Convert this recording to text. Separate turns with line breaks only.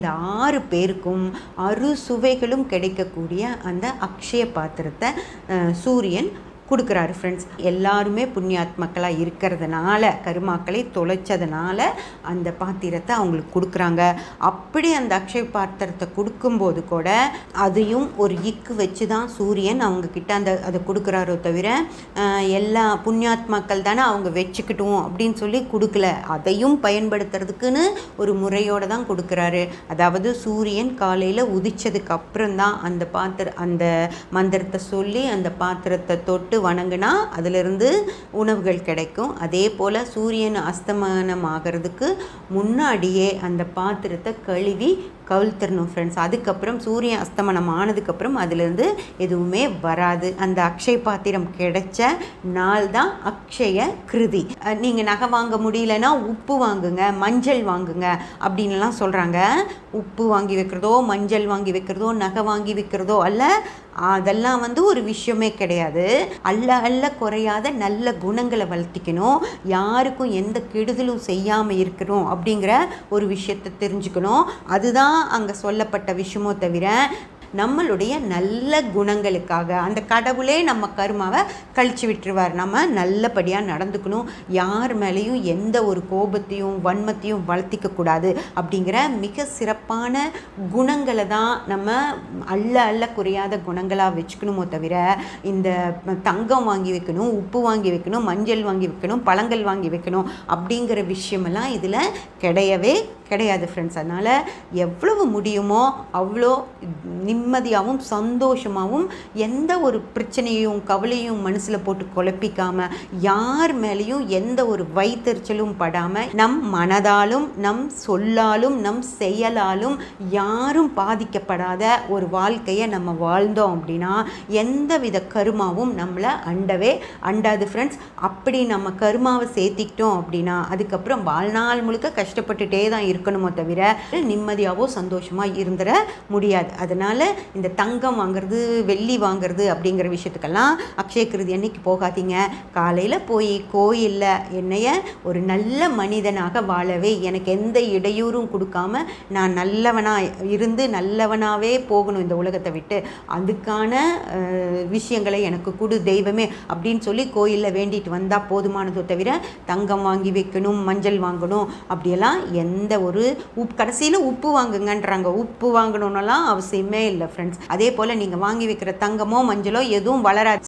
இந்த 6 பேருக்கும் அறுசுவைகளும் கிடைக்கக்கூடிய அந்த அக்ஷய பாத்திரத்தை சூரியன் கொடுக்குறாரு ஃப்ரெண்ட்ஸ். எல்லாருமே புண்ணியாத்மக்களாக இருக்கிறதுனால, கருமாக்களை தொலைச்சதுனால அந்த பாத்திரத்தை அவங்களுக்கு கொடுக்குறாங்க. அப்படி அந்த அக்ஷய பாத்திரத்தை கொடுக்கும்போது கூட அதையும் ஒரு இக்கு வச்சு தான் சூரியன் அவங்கக்கிட்ட அதை கொடுக்குறாரோ தவிர எல்லா புண்ணியாத்மாக்கள் தானே அவங்க வச்சுக்கிட்டோம் அப்படின்னு சொல்லி கொடுக்கல. அதையும் பயன்படுத்துறதுக்குன்னு ஒரு முறையோடு தான் கொடுக்குறாரு. அதாவது சூரியன் காலையில் உதிச்சதுக்கு அப்புறம் தான் அந்த மந்திரத்தை சொல்லி அந்த பாத்திரத்தை தொட்டு வணங்கினா அதிலிருந்து உணவுகள் கிடைக்கும். அதே போல் சூரியன் அஸ்தமனம் ஆகிறதுக்கு முன்னாடியே அந்த பாத்திரத்தை கழுவி கவிழ்த்தரணும் ஃப்ரெண்ட்ஸ். அதுக்கப்புறம் சூரியன் அஸ்தமனம் ஆனதுக்கப்புறம் அதிலிருந்து எதுவுமே வராது. அந்த அக்ஷய பாத்திரம் கிடைச்ச நாள் தான் அக்ஷய கிருதி. நீங்கள் நகை வாங்க முடியலன்னா உப்பு வாங்குங்க, மஞ்சள் வாங்குங்க அப்படின்லாம் சொல்கிறாங்க. உப்பு வாங்கி வைக்கிறதோ, மஞ்சள் வாங்கி வைக்கிறதோ, நகை வாங்கி வைக்கிறதோ அல்ல, அதெல்லாம் ஒரு விஷயமே கிடையாது. அல்ல குறையாத நல்ல குணங்களை வளர்த்திக்கணும், யாருக்கும் எந்த கெடுதலும் செய்யாமல் இருக்கணும் அப்படிங்கிற ஒரு விஷயத்தை தெரிஞ்சுக்கணும். அதுதான் அங்கே சொல்லப்பட்ட விஷயமோ தவிர நம்மளுடைய நல்ல குணங்களுக்காக அந்த கடவுளே நம்ம கருமாவை கழிச்சு விட்டுருவார். நம்ம நல்லபடியாக நடந்துக்கணும், யார் மேலேயும் எந்த ஒரு கோபத்தையும் வன்மத்தையும் வளர்த்திக்கக்கூடாது அப்படிங்கிற மிக சிறப்பான குணங்களை தான் நம்ம அல்ல குறையாத குணங்களாக வச்சுக்கணுமோ தவிர இந்த தங்கம் வாங்கி வைக்கணும், உப்பு வாங்கி வைக்கணும், மஞ்சள் வாங்கி வைக்கணும், பழங்கள் வாங்கி வைக்கணும் அப்படிங்கிற விஷயமெல்லாம் இதில் கிடையாது ஃப்ரெண்ட்ஸ். அதனால் எவ்வளவு முடியுமோ அவ்வளோ நிம்மதியாகவும் சந்தோஷமாகவும் எந்த ஒரு பிரச்சனையும் கவலையும் மனசில் போட்டு குழப்பிக்காமல், யார் மேலேயும் எந்த ஒரு வைத்தறிச்சலும் படாமல், நம் மனதாலும் நம் சொல்லாலும் நம் செயலாலும் யாரும் பாதிக்கப்படாத ஒரு வாழ்க்கையை நம்ம வாழ்ந்தோம் அப்படின்னா எந்த வித கருமாவும் நம்மளை அண்டாது ஃப்ரெண்ட்ஸ். அப்படி நம்ம கருமாவை சேர்த்திக்கிட்டோம் அப்படின்னா அதுக்கப்புறம் வாழ்நாள் முழுக்க கஷ்டப்பட்டுட்டே தான் இருக்கணுமோ தவிர நிம்மதியாகவோ சந்தோஷமாக இருந்துட முடியாது. அதனால் இந்த தங்கம் வாங்கிறது, வெள்ளி வாங்கிறது அப்படிங்கிற விஷயத்துக்கெல்லாம் அக்ஷய கிருதி அன்னைக்கு போகாதீங்க. காலையில் போய் கோயிலில் என்னைய ஒரு நல்ல மனிதனாக வாழவே, எனக்கு எந்த இடையூறும் கொடுக்காம நான் நல்லவனாக இருந்து நல்லவனாகவே போகணும் இந்த உலகத்தை விட்டு, அதுக்கான விஷயங்களை எனக்கு கொடு தெய்வமே அப்படின்னு சொல்லி கோயிலில் வேண்டிட்டு வந்தால் போதுமானதோ தவிர தங்கம் வாங்கி வைக்கணும், மஞ்சள் வாங்கணும் அப்படியெல்லாம் எந்த ஒரு கடைசியில் உப்பு வாங்குங்கன்றாங்க. உப்பு வாங்கணுன்னெல்லாம் அவசியமே இல்லை ஃப்ரெண்ட்ஸ். அதே போல் நீங்கள் வாங்கி வைக்கிற தங்கமோ மஞ்சளோ எதுவும் வளராது.